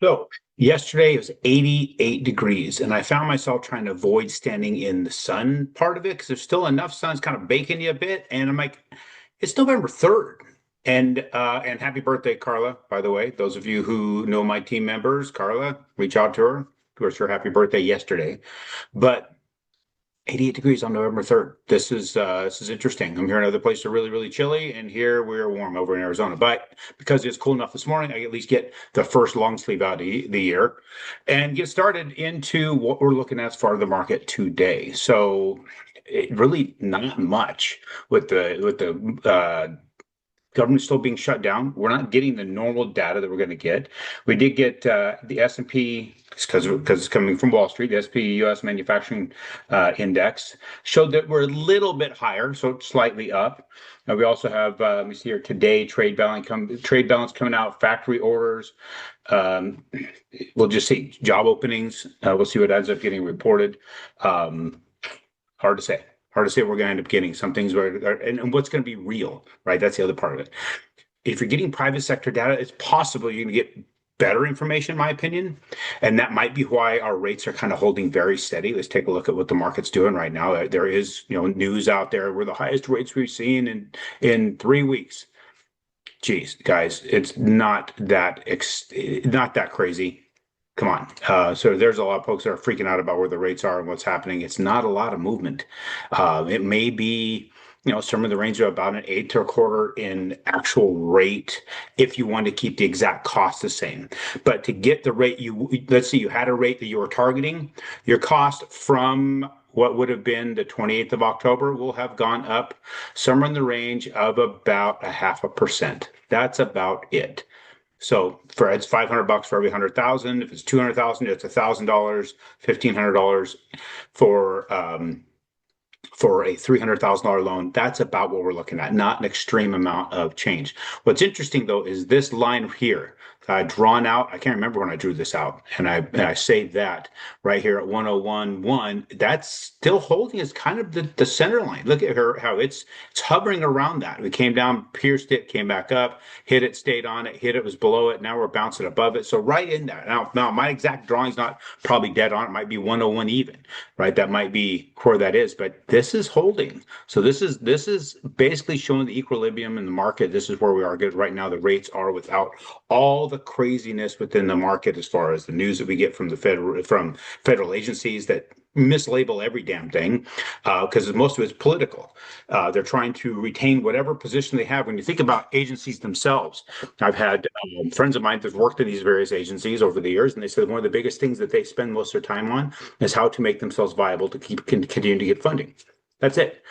So yesterday it was 88 degrees, and I found myself trying to avoid standing in the sun part of it because there's still enough sun's kind of baking you a bit. And I'm like, it's November 3rd. And happy birthday, Carla, by the way. Those of you who know my team members, Carla, reach out to her. Wish her happy birthday yesterday. But 88 degrees on November 3rd. This is interesting. I'm here in other places are really, really chilly, and here we're warm over in Arizona. But because it's cool enough this morning, I at least get the first long sleeve out of the year and get started into what we're looking at as far as the market today. So really not much with the government still being shut down. We're not getting the normal data that we're going to get. We did get the S&P, because it's coming from Wall Street. The S&P U.S. Manufacturing Index showed that we're a little bit higher, so it's slightly up. We also have, let me see here, today trade balance coming out, factory orders. Um, we'll just see job openings. We'll see what ends up getting reported. Um, Hard to say. Hard to say what we're going to end up getting. Some things and what's going to be real, right? That's the other part of it. If you're getting private sector data, it's possible you're going to get better information, in my opinion. And that might be why our rates are kind of holding very steady. Let's take a look at what the market's doing right now. There is, news out there. We're the highest rates we've seen in 3 weeks. Geez, guys, it's not that crazy. Come on. So there's a lot of folks that are freaking out about where the rates are and what's happening. It's not a lot of movement. It may be, somewhere in the range of about an eighth to a quarter in actual rate if you want to keep the exact cost the same. But to get the rate let's say you had a rate that you were targeting, your cost from what would have been the 28th of October will have gone up somewhere in the range of about 0.5%. That's about it. So it's $500 for every 100,000. If it's 200,000, it's $1,000, $1,500 for a $300,000 loan. That's about what we're looking at, not an extreme amount of change. What's interesting though is this line here, drawn out. I can't remember when I drew this out, and I saved that right here at 101.1. That's still holding as kind of the center line. Look at how it's hovering around that. We came down, pierced it, came back up, hit it, stayed on it, hit it, was below it. Now we're bouncing above it. So right in there. Now my exact drawing's not probably dead on. It might be 101 even, right? That might be where that is, but this is holding. So this is basically showing the equilibrium in the market. This is where we are good right now. The rates are without all the craziness within the market as far as the news that we get from federal agencies that mislabel every damn thing because most of it's political. They're trying to retain whatever position they have. When you think about agencies themselves, I've had friends of mine that have worked in these various agencies over the years, and they said one of the biggest things that they spend most of their time on is how to make themselves viable to continue to get funding. That's it.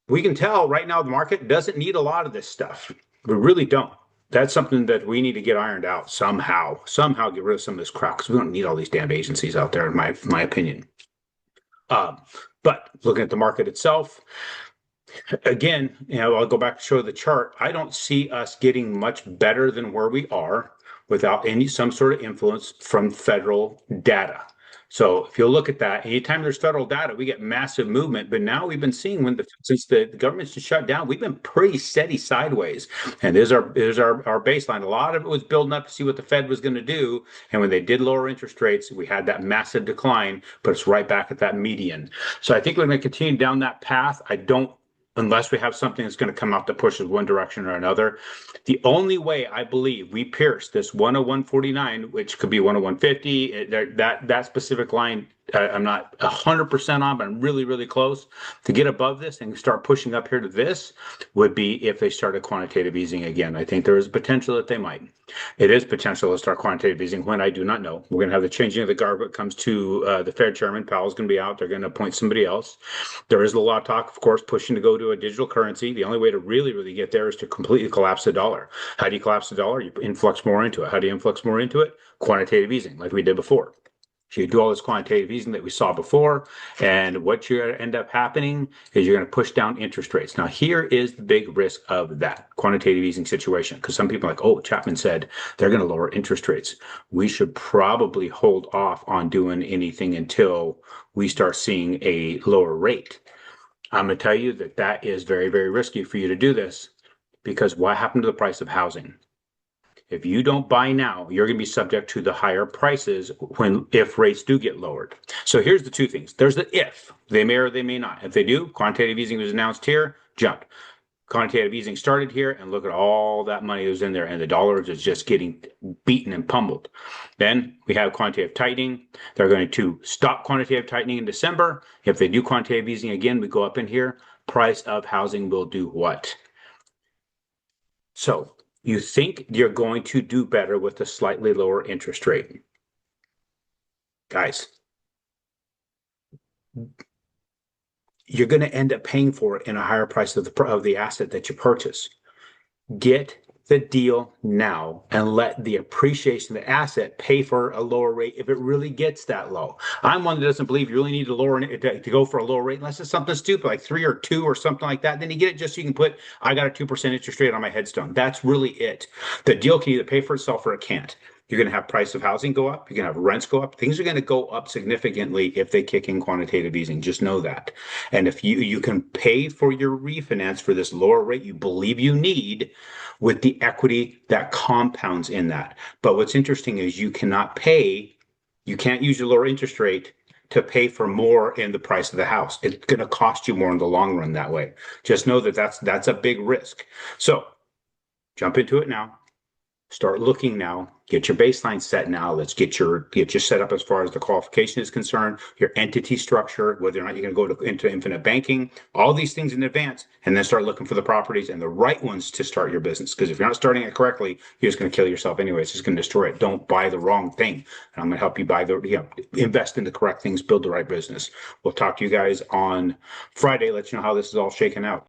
We can tell right now the market doesn't need a lot of this stuff. We really don't. That's something that we need to get ironed out somehow. Somehow get rid of some of this crap because we don't need all these damn agencies out there, in my opinion. But looking at the market itself, again, I'll go back to show the chart. I don't see us getting much better than where we are without some sort of influence from federal data. So if you look at that, anytime there's federal data, we get massive movement. But now we've been seeing since the government's just shut down, we've been pretty steady sideways. And there's our baseline. A lot of it was building up to see what the Fed was going to do. And when they did lower interest rates, we had that massive decline, but it's right back at that median. So I think we're going to continue down that path. Unless we have something that's going to come out that pushes one direction or another. The only way I believe we pierce this 101.49, which could be 101.50, that specific line, I'm not 100% on, but I'm really, really close. To get above this and start pushing up here to this would be if they started quantitative easing again. I think there is potential that they might. It is potential to start quantitative easing when I do not know. We're going to have the changing of the guard when it comes to the Fed chairman. Powell's going to be out. They're going to appoint somebody else. There is a lot of talk, of course, pushing to go to a digital currency. The only way to really, really get there is to completely collapse the dollar. How do you collapse the dollar? You influx more into it. How do you influx more into it? Quantitative easing, like we did before. So you do all this quantitative easing that we saw before, and what you're going to end up happening is you're going to push down interest rates. Now, here is the big risk of that quantitative easing situation, because some people are like, oh, Chapman said they're going to lower interest rates. We should probably hold off on doing anything until we start seeing a lower rate. I'm going to tell you that is very, very risky for you to do this, because what happened to the price of housing? If you don't buy now, you're going to be subject to the higher prices if rates do get lowered. So here's the two things. There's the if. They may or they may not. If they do, quantitative easing was announced here, jump. Quantitative easing started here, and look at all that money that was in there, and the dollar is just getting beaten and pummeled. Then we have quantitative tightening. They're going to stop quantitative tightening in December. If they do quantitative easing again, we go up in here. Price of housing will do what? So you think you're going to do better with a slightly lower interest rate. Guys, you're going to end up paying for it in a higher price of the asset that you purchase. Get the deal now and let the appreciation of the asset pay for a lower rate if it really gets that low. I'm one that doesn't believe you really need to go for a lower rate unless it's something stupid like 3 or 2 or something like that. Then you get it just so you can put, I got a 2% interest rate on my headstone. That's really it. The deal can either pay for itself or it can't. You're going to have price of housing go up. You're going to have rents go up. Things are going to go up significantly if they kick in quantitative easing. Just know that. And if you can pay for your refinance for this lower rate you believe you need with the equity that compounds in that. But what's interesting is you can't use your lower interest rate to pay for more in the price of the house. It's going to cost you more in the long run that way. Just know that that's a big risk. So jump into it now. Start looking now. Get your baseline set now. Let's get you set up as far as the qualification is concerned, your entity structure, whether or not you're going to go into infinite banking, all these things in advance, and then start looking for the properties and the right ones to start your business. Because if you're not starting it correctly, you're just going to kill yourself anyway. It's just going to destroy it. Don't buy the wrong thing. And I'm going to help you invest in the correct things, build the right business. We'll talk to you guys on Friday, let you know how this is all shaken out.